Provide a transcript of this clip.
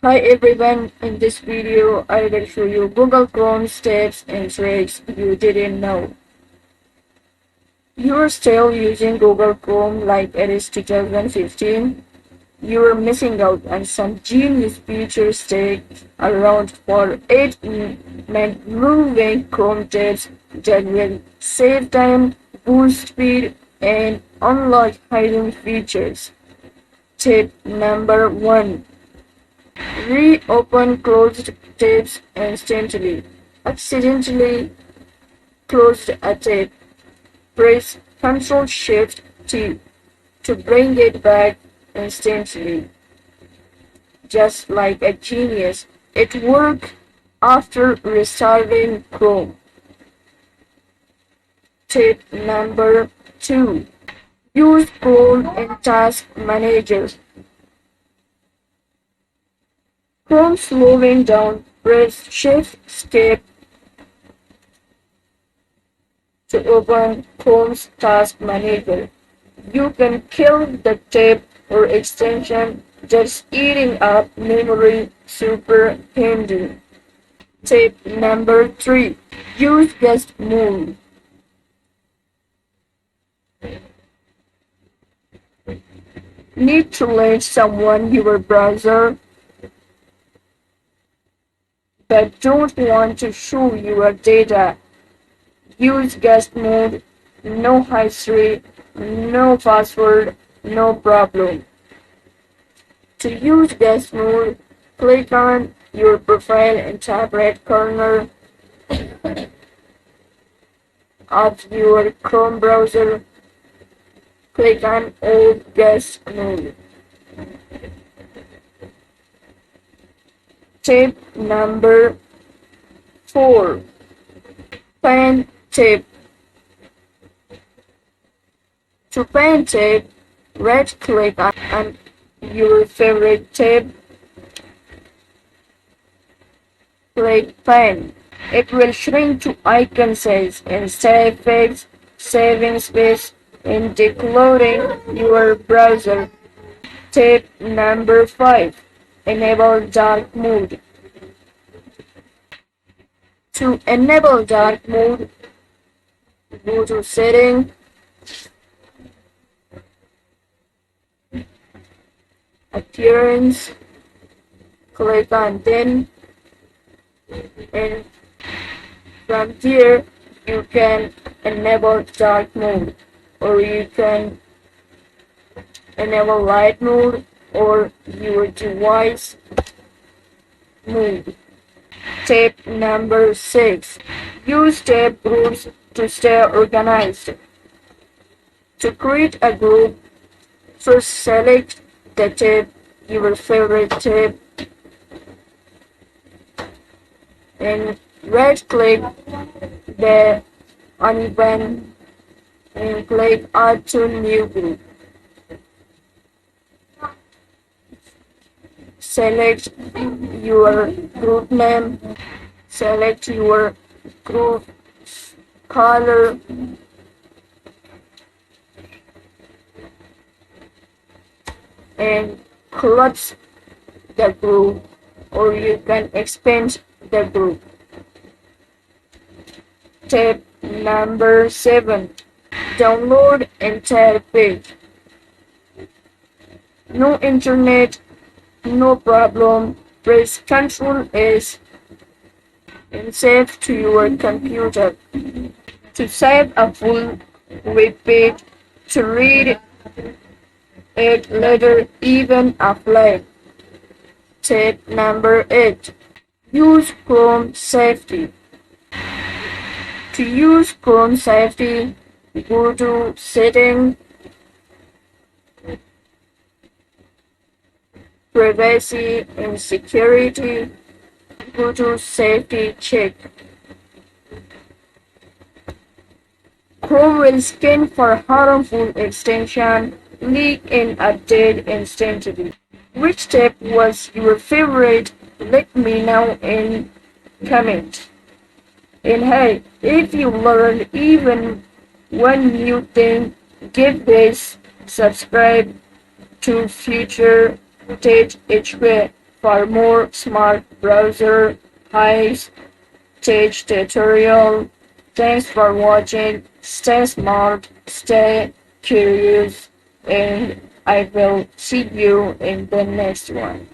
Hi everyone, in this video I will show you Google Chrome tips and tricks you didn't know. You're still using Google Chrome like it is 2015. You're missing out on some genius features stick around for 8 moving Chrome tips that will save time, boost speed, and unlock hidden features. Tip number 1. Reopen closed tabs instantly. Accidentally closed a tab. Press Ctrl-Shift-T to bring it back instantly. Just like a genius, it worked after restarting Chrome. Tip number 2. Use Chrome in Task Manager. Chrome slowing down, press Shift-Escape to open Chrome's Task Manager. You can kill the tab or extension that's eating up memory. Super handy. Tip number 3. Use guest mode. Need to let someone your browser but don't want to show your data. Use guest mode, no history, no password, no problem. To use guest mode, click on your profile in top right corner of your Chrome browser. Click on Old Guest Mode. Tip number 4. Pen tip. To pen tip, right-click on your favorite tab. Click pen. It will shrink to icon size and save effects, saving space, and decluttering your browser. Tip number 5. Enable dark mode. To enable dark mode, go to Setting, Appearance, click on Dim, and from here you can enable dark mode, or you can enable light mode or your device mode. Tip number 6. Use tab groups to stay organized. To create a group, first select the tab, your favorite tab, and right-click the icon and click Add to New Group. Select your group name, select your group color, and collapse the group, or you can expand the group. Tip number 7. Download entire page. No internet, no problem. Press Ctrl S and save to your computer. To save a full web page, to read it later even offline. Tip number 8. Use Chrome Safety. To use Chrome Safety, go to Setting, Privacy and Security, go to Safety Check. Chrome will scan for harmful extension, leak and update instantly. Which tip was your favorite? Let me know in comment. And hey, if you learned even one new thing, give this subscribe to FutureTech HQ for more smart browser hikes, teach tutorial. Thanks for watching. Stay smart, stay curious, and I will see you in the next one.